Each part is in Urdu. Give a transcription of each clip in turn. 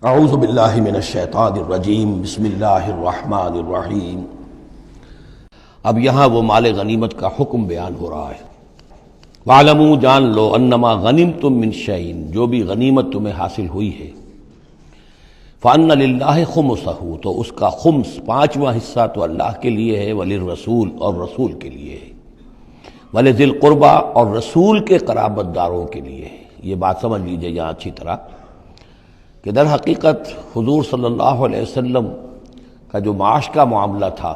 اعوذ باللہ من الشیطان الرجیم بسم اللہ الرحمن الرحیم۔ اب یہاں وہ مال غنیمت کا حکم بیان ہو رہا ہے۔ وَاعْلَمُوا جان لو انما غنمتم من شیء، جو بھی غنیمت تمہیں حاصل ہوئی ہے، فَأَنَّ لِلَّهِ خُمُسَهُ، تو اس کا خمس پانچواں حصہ تو اللہ کے لیے ہے، وَلِلرَّسُولِ اور رسول کے لیے ہے، وَلِذِي الْقُرْبَى اور رسول کے قرابت داروں کے لیے ہے۔ یہ بات سمجھ لیجئے یہاں اچھی طرح کہ در حقیقت حضور صلی اللہ علیہ وسلم کا جو معاش کا معاملہ تھا،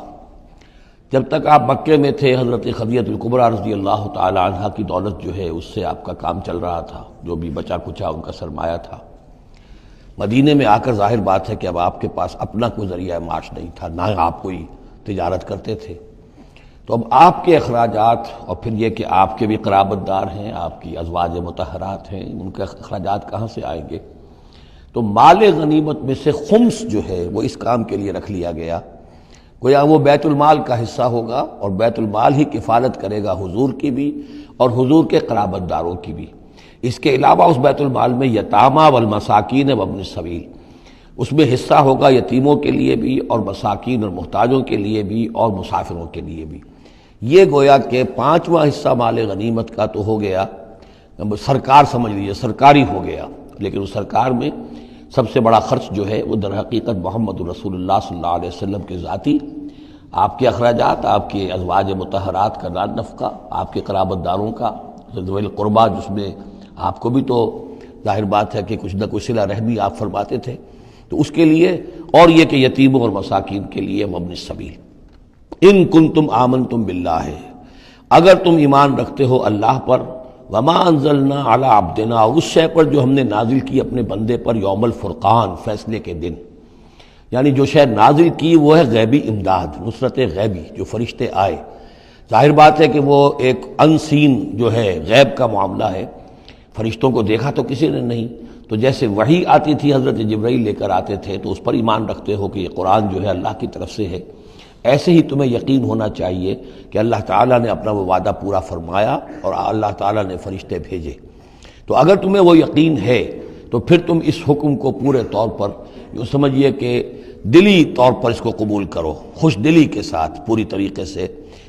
جب تک آپ مکے میں تھے، حضرت خدیجہ الکبریٰ رضی اللہ تعالی عنہا کی دولت جو ہے اس سے آپ کا کام چل رہا تھا، جو بھی بچا کچا ان کا سرمایہ تھا۔ مدینے میں آ کر ظاہر بات ہے کہ اب آپ کے پاس اپنا کوئی ذریعہ معاش نہیں تھا، نہ آپ کوئی تجارت کرتے تھے، تو اب آپ کے اخراجات اور پھر یہ کہ آپ کے بھی قرابت دار ہیں، آپ کی ازواج مطہرات ہیں، ان کے اخراجات کہاں سے آئیں گے؟ تو مال غنیمت میں سے خمس جو ہے وہ اس کام کے لیے رکھ لیا گیا، گویا وہ بیت المال کا حصہ ہوگا، اور بیت المال ہی کفالت کرے گا حضور کی بھی اور حضور کے قرابت داروں کی بھی۔ اس کے علاوہ اس بیت المال میں یتامى والمساکین وابن السبیل، اس میں حصہ ہوگا یتیموں کے لیے بھی اور مساکین اور محتاجوں کے لیے بھی اور مسافروں کے لیے بھی۔ یہ گویا کہ پانچواں حصہ مال غنیمت کا تو ہو گیا، سرکار سمجھ لیجیے سرکاری ہو گیا، لیکن اس سرکار میں سب سے بڑا خرچ جو ہے وہ در حقیقت محمد رسول اللہ صلی اللہ علیہ وسلم کے ذاتی، آپ کے اخراجات، آپ کے ازواج مطہرات کا نان نفقہ، آپ کے قرابت داروں کا ذوی القربیٰ، جس میں آپ کو بھی تو ظاہر بات ہے کہ کچھ نہ کچھ صلہ رحمی آپ فرماتے تھے، تو اس کے لیے، اور یہ کہ یتیموں اور مساکین کے لیے وابن السبیل۔ ان کنتم آمنتم باللہ، اگر تم ایمان رکھتے ہو اللہ پر، وما انزلنا علی عبدنا، اس شے پر جو ہم نے نازل کی اپنے بندے پر، یوم الفرقان، فیصلے کے دن، یعنی جو شے نازل کی وہ ہے غیبی امداد، نصرت غیبی، جو فرشتے آئے۔ ظاہر بات ہے کہ وہ ایک انسین جو ہے غیب کا معاملہ ہے، فرشتوں کو دیکھا تو کسی نے نہیں، تو جیسے وحی آتی تھی حضرت جبرائیل لے کر آتے تھے تو اس پر ایمان رکھتے ہو کہ یہ قرآن جو ہے اللہ کی طرف سے ہے، ایسے ہی تمہیں یقین ہونا چاہیے کہ اللہ تعالیٰ نے اپنا وہ وعدہ پورا فرمایا اور اللہ تعالیٰ نے فرشتے بھیجے۔ تو اگر تمہیں وہ یقین ہے تو پھر تم اس حکم کو پورے طور پر یوں سمجھیے کہ دلی طور پر اس کو قبول کرو، خوش دلی کے ساتھ پوری طریقے سے،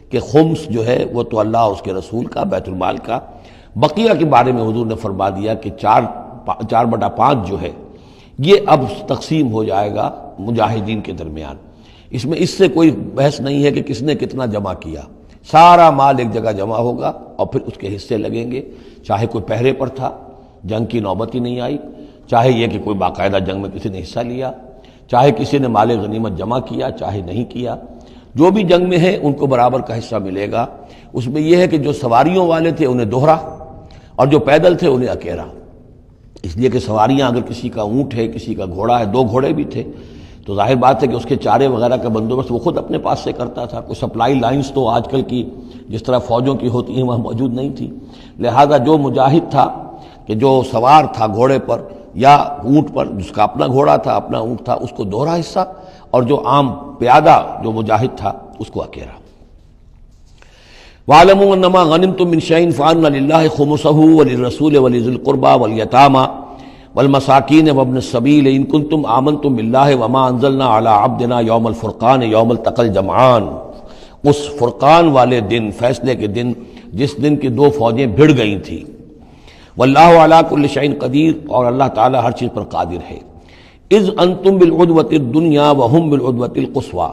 کہ خمس جو ہے وہ تو اللہ اور اس کے رسول کا، بیت المال کا۔ بقیہ کے بارے میں حضور نے فرما دیا کہ 4/5 جو ہے یہ اب تقسیم ہو جائے گا مجاہدین کے درمیان۔ اس میں اس سے کوئی بحث نہیں ہے کہ کس نے کتنا جمع کیا، سارا مال ایک جگہ جمع ہوگا اور پھر اس کے حصے لگیں گے، چاہے کوئی پہرے پر تھا، جنگ کی نوبت ہی نہیں آئی، چاہے یہ کہ کوئی باقاعدہ جنگ میں کسی نے حصہ لیا، چاہے کسی نے مال غنیمت جمع کیا، چاہے نہیں کیا، جو بھی جنگ میں ہے ان کو برابر کا حصہ ملے گا۔ اس میں یہ ہے کہ جو سواریوں والے تھے انہیں دوہرا، اور جو پیدل تھے انہیں اکیرا، اس لیے کہ سواریاں اگر کسی کا اونٹ ہے، کسی کا گھوڑا ہے، 2 گھوڑے بھی تھے، تو ظاہر بات ہے کہ اس کے چارے وغیرہ کا بندوبست وہ خود اپنے پاس سے کرتا تھا، کوئی سپلائی لائنز تو آج کل کی جس طرح فوجوں کی ہوتی ہیں وہاں موجود نہیں تھی، لہذا جو مجاہد تھا کہ جو سوار تھا گھوڑے پر یا اونٹ پر، جس کا اپنا گھوڑا تھا، اپنا اونٹ تھا، اس کو دوہرا حصہ، اور جو عام پیادہ جو مجاہد تھا اس کو اکیرا۔ وَاعْلَمُوا أَنَّمَا غَنِمْتُم مِّن شَيْءٍ فَأَنَّ لِلَّهِ خُمُسَهُ وَلِلرَّسُولِ وَلِذِي الْقُرْبَى وَالْيَتَامَى والمساکین وابن السبیل ان کنتم آمنتم باللہ وما انزلنا علی عبدنا یوم الفرقان یوم التقى الجمعان، اس فرقان والے دن، فیصلے کے دن، جس دن کی 2 فوجیں بھڑ گئی تھیں۔ واللہ علی کل شیء قدیر، اور اللہ تعالیٰ ہر چیز پر قادر ہے۔ اذ انتم بالعدوۃ الدنیا وهم بالعدوۃ القصویٰ،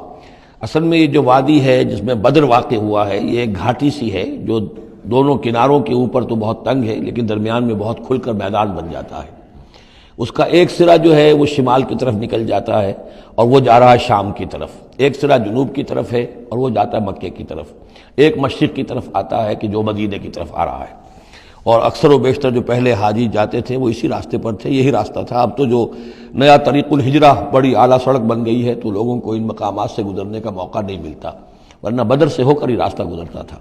اصل میں یہ جو وادی ہے جس میں بدر واقع ہوا ہے، یہ ایک گھاٹی سی ہے جو دونوں کناروں کے اوپر تو بہت تنگ ہے لیکن درمیان میں بہت کھل کر میدان بن جاتا ہے۔ اس کا ایک سرا جو ہے وہ شمال کی طرف نکل جاتا ہے اور وہ جا رہا ہے شام کی طرف، ایک سرا جنوب کی طرف ہے اور وہ جاتا ہے مکے کی طرف، ایک مشرق کی طرف آتا ہے کہ جو مدینے کی طرف آ رہا ہے، اور اکثر و بیشتر جو پہلے حاجی جاتے تھے وہ اسی راستے پر تھے، یہی راستہ تھا۔ اب تو جو نیا طریق الہجرہ بڑی اعلیٰ سڑک بن گئی ہے تو لوگوں کو ان مقامات سے گزرنے کا موقع نہیں ملتا، ورنہ بدر سے ہو کر ہی راستہ گزرتا تھا۔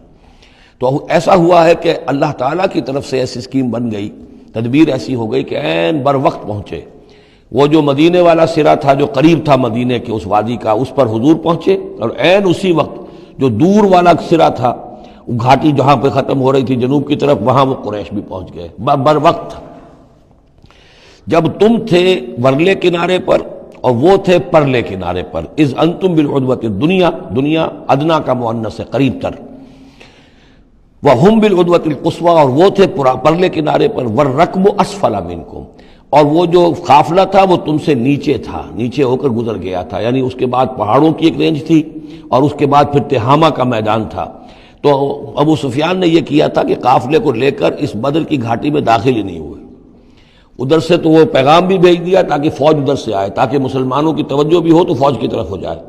تو ایسا ہوا ہے کہ اللہ تعالیٰ کی طرف سے ایسی اسکیم بن گئی، تدبیر ایسی ہو گئی کہ عین بر وقت پہنچے، وہ جو مدینے والا سرا تھا جو قریب تھا مدینے کے اس وادی کا، اس پر حضور پہنچے، اور عین اسی وقت جو دور والا سرا تھا، گھاٹی جہاں پہ ختم ہو رہی تھی جنوب کی طرف، وہاں وہ قریش بھی پہنچ گئے بر وقت۔ جب تم تھے ورلے کنارے پر اور وہ تھے پرلے کنارے پر، اذ انتم بالعدوۃ الدنیا، دنیا ادنا کا مؤنث ہے قریب تر، وہم بالعدوۃ القصویٰ، اور وہ تھے پرلے کنارے پر، والرکب اسفل منکم، اور وہ جو قافلہ تھا وہ تم سے نیچے تھا، نیچے ہو کر گزر گیا تھا، یعنی اس کے بعد پہاڑوں کی ایک رینج تھی اور اس کے بعد پھر تہامہ کا میدان تھا۔ تو ابو سفیان نے یہ کیا تھا کہ قافلے کو لے کر اس بدر کی گھاٹی میں داخل ہی نہیں ہوئے، ادھر سے تو وہ پیغام بھی بھیج دیا تاکہ فوج ادھر سے آئے، تاکہ مسلمانوں کی توجہ بھی ہو تو فوج کی طرف ہو جائے،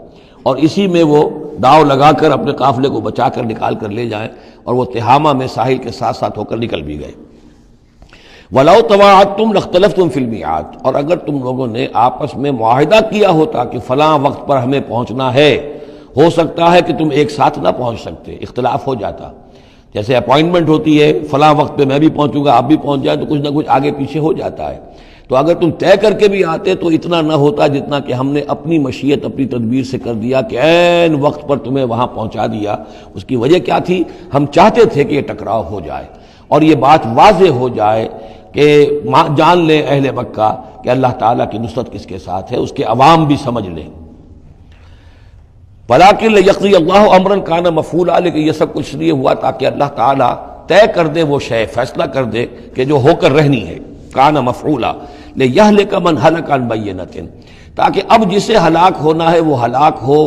اور اسی میں وہ داؤ لگا کر اپنے قافلے کو بچا کر نکال کر لے جائیں، اور وہ تہامہ میں ساحل کے ساتھ ساتھ ہو کر نکل بھی گئے۔ وَلَوْ تَوَاعَدْتُمْ لَاخْتَلَفْتُمْ فِي الْمِيعَادِ، اور اگر تم لوگوں نے آپس میں معاہدہ کیا ہوتا کہ فلاں وقت پر ہمیں پہنچنا ہے، ہو سکتا ہے کہ تم ایک ساتھ نہ پہنچ سکتے، اختلاف ہو جاتا، جیسے اپوائنٹمنٹ ہوتی ہے فلاں وقت پہ میں بھی پہنچوں گا آپ بھی پہنچ جائیں تو کچھ نہ کچھ آگے پیچھے ہو جاتا ہے، تو اگر تم طے کر کے بھی آتے تو اتنا نہ ہوتا جتنا کہ ہم نے اپنی مشیت اپنی تدبیر سے کر دیا کہ عین وقت پر تمہیں وہاں پہنچا دیا۔ اس کی وجہ کیا تھی؟ ہم چاہتے تھے کہ یہ ٹکراؤ ہو جائے اور یہ بات واضح ہو جائے کہ جان لیں اہل مکہ کہ اللہ تعالیٰ کی نصرت کس کے ساتھ ہے، اس کے عوام بھی سمجھ لیں۔ وَلَٰكِن لِيَقْضِيَ اللَّهُ أَمْرًا كَانَ مَفْعُولًا، لیکن یہ سب کچھ لیے ہوا تاکہ اللہ تعالیٰ طے کر دے وہ شے، فیصلہ کر دے کہ جو ہو کر رہنی ہے، كَانَ مَفْعُولًا لِيَهْلِكَ مَنْ هَلَكَ عَنْ بَيِّنَةٍ، تاکہ اب جسے ہلاک ہونا ہے وہ ہلاک ہو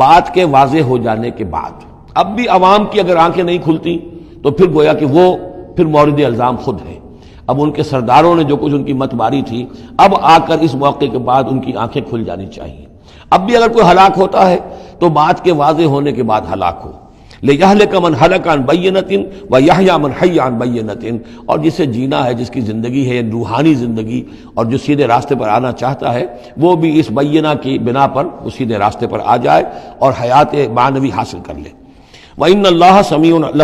بات کے واضح ہو جانے کے بعد۔ اب بھی عوام کی اگر آنکھیں نہیں کھلتی تو پھر گویا کہ وہ پھر مورد الزام خود ہے، اب ان کے سرداروں نے جو کچھ ان کی مت ماری تھی، اب آ کر اس موقع کے بعد ان کی آنکھیں کھل جانی چاہیے۔ اب بھی اگر کوئی ہلاک ہوتا ہے تو بات کے واضح ہونے کے بعد ہلاک ہو، لِيَهْلِكَ مَنْ هَلَكَ عَنْ بَيِّنَةٍ وَيَحْيَىٰ مَنْ حَيَّ عَنْ بَيِّنَةٍ، اور جسے جینا ہے، جس کی زندگی ہے روحانی زندگی، اور جو سیدھے راستے پر آنا چاہتا ہے وہ بھی اس بینہ کی بنا پر اس سیدھے راستے پر آ جائے اور حیات معنوی حاصل کر لے۔ وَإِنَّ اللَّهَ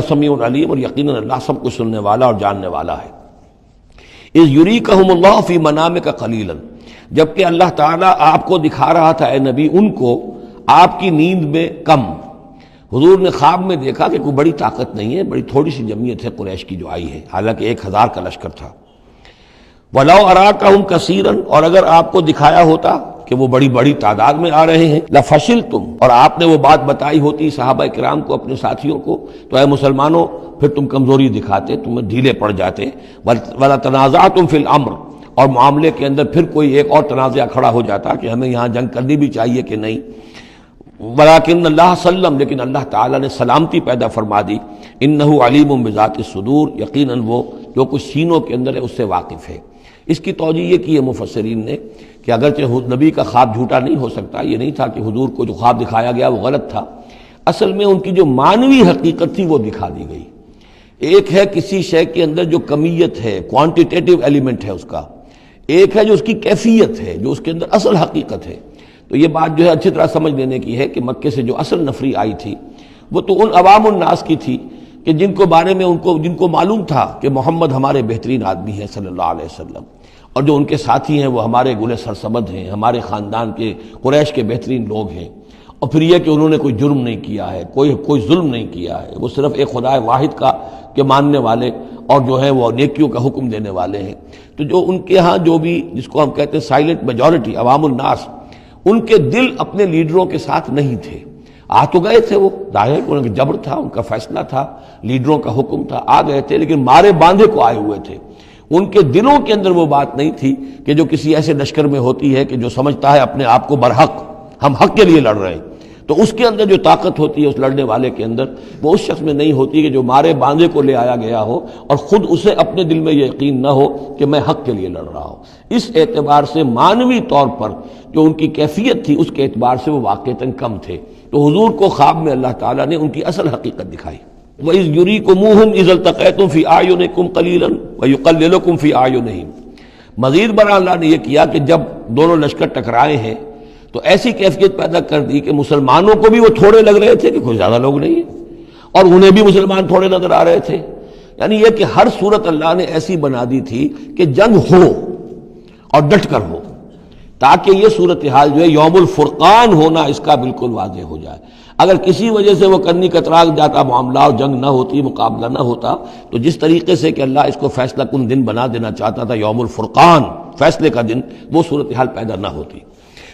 سَمِيعٌ عَلِيمٌ، اور یقیناً اللہ سب کچھ سننے والا اور جاننے والا ہے۔ اِذْ يُرِيكَهُمُ اللَّهُ فِي مَنَامِكَ قَلِيلًا، جبکہ اللہ تعالیٰ آپ کو دکھا رہا تھا اے نبی ان کو آپ کی نیند میں کم۔ حضور نے خواب میں دیکھا کہ کوئی بڑی طاقت نہیں ہے، بڑی تھوڑی سی جمعیت ہے قریش کی جو آئی ہے، حالانکہ 1000 کا لشکر تھا۔ وَلَوْ أَرَاكَهُمْ كَثِيرًا، اور اگر آپ کو دکھایا ہوتا کہ وہ بڑی بڑی تعداد میں آ رہے ہیں، لَفَشِلْتُمْ، اور آپ نے وہ بات بتائی ہوتی صحابہ کرام کو، اپنے ساتھیوں کو، تو اے مسلمانوں پھر تم کمزوری دکھاتے، تم ڈھیلے پڑ جاتے۔ وَلَتَنَازَعْتُمْ فِي الْأَمْرِ، اور معاملے کے اندر پھر کوئی ایک اور تنازع کھڑا ہو جاتا کہ ہمیں یہاں جنگ کرنی بھی چاہیے کہ نہیں۔ وَلَٰكِنَّ اللَّهَ سَلَّمَ، لیکن اللہ تعالیٰ نے سلامتی پیدا فرما دی۔ إِنَّهُ عَلِيمٌ بِذَاتِ الصُّدُورِ، یقیناً وہ جو کچھ سینوں کے اندر ہے اس سے واقف ہے۔ اس کی توجیہ یہ کی ہے مفسرین نے کہ اگرچہ نبی کا خواب جھوٹا نہیں ہو سکتا، یہ نہیں تھا کہ حضور کو جو خواب دکھایا گیا وہ غلط تھا، اصل میں ان کی جو معنوی حقیقت تھی وہ دکھا دی گئی۔ ایک ہے کسی شے کے اندر جو کمیت ہے، کوانٹیٹیو ایلیمنٹ ہے اس کا، ایک ہے جو اس کی کیفیت ہے، جو اس کے اندر اصل حقیقت ہے۔ تو یہ بات جو ہے اچھی طرح سمجھ لینے کی ہے کہ مکے سے جو اصل نفری آئی تھی وہ تو ان عوام الناس کی تھی کہ جن کو بارے میں جن کو معلوم تھا کہ محمد ہمارے بہترین آدمی ہیں صلی اللہ علیہ وسلم، اور جو ان کے ساتھی ہیں وہ ہمارے گل سرسبد ہیں، ہمارے خاندان کے قریش کے بہترین لوگ ہیں، اور پھر یہ کہ انہوں نے کوئی جرم نہیں کیا ہے، کوئی ظلم نہیں کیا ہے، وہ صرف ایک خدا واحد کا کے ماننے والے اور جو ہے وہ نیکیوں کا حکم دینے والے ہیں۔ تو جو ان کے ہاں جو بھی جس کو ہم کہتے ہیں سائلنٹ میجورٹی، عوام الناس، ان کے دل اپنے لیڈروں کے ساتھ نہیں تھے۔ آ تو گئے تھے، وہ ظاہر ان کا جبر تھا، ان کا فیصلہ تھا، لیڈروں کا حکم تھا، آ گئے تھے، لیکن مارے باندھے کو آئے ہوئے تھے۔ ان کے دلوں کے اندر وہ بات نہیں تھی کہ جو کسی ایسے لشکر میں ہوتی ہے کہ جو سمجھتا ہے اپنے آپ کو برحق، ہم حق کے لیے لڑ رہے ہیں، تو اس کے اندر جو طاقت ہوتی ہے اس لڑنے والے کے اندر، وہ اس شخص میں نہیں ہوتی کہ جو مارے باندھے کو لے آیا گیا ہو اور خود اسے اپنے دل میں یہ یقین نہ ہو کہ میں حق کے لیے لڑ رہا ہوں۔ اس اعتبار سے معنوی طور پر جو ان کی کیفیت تھی اس کے اعتبار سے وہ واقعتاً کم تھے۔ تو حضور کو خواب میں اللہ تعالیٰ نے ان کی اصل حقیقت دکھائی۔ وَإِذْ يُرِيكُمُوهُمْ إِذْ الْتَقَيْتُمْ فِي أَعْيُنِكُمْ قَلِيلًا وَيُقَلِّلُكُمْ فِي أَعْيُنِهِمْ، مزید برآں اللہ نے یہ کیا کہ جب دونوں لشکر ٹکرائے ہیں تو ایسی کیفیت پیدا کر دی کہ مسلمانوں کو بھی وہ تھوڑے لگ رہے تھے کہ کوئی زیادہ لوگ نہیں ہیں، اور انہیں بھی مسلمان تھوڑے نظر آ رہے تھے۔ یعنی یہ کہ ہر صورت اللہ نے ایسی بنا دی تھی کہ جنگ ہو اور ڈٹ کر ہو، تاکہ یہ صورتحال جو ہے یوم الفرقان ہونا اس کا بالکل واضح ہو جائے۔ اگر کسی وجہ سے وہ کرنی کترا جاتا معاملہ اور جنگ نہ ہوتی، مقابلہ نہ ہوتا، تو جس طریقے سے کہ اللہ اس کو فیصلہ کن دن بنا دینا چاہتا تھا یوم الفرقان، فیصلے کا دن وہ صورتحال پیدا نہ ہوتی۔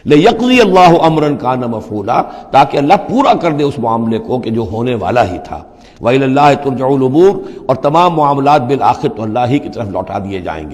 لِيَقْضِيَ اللَّهُ أَمْرًا كَانَ مَفْعُولًا، تاکہ اللہ پورا کر دے اس معاملے کو کہ جو ہونے والا ہی تھا۔ وَإِلَى اللَّهِ تُرْجَعُ الْأُمُورُ، اور تمام معاملات بالآخر تو اللہ ہی کی طرف لوٹا دیے جائیں گے۔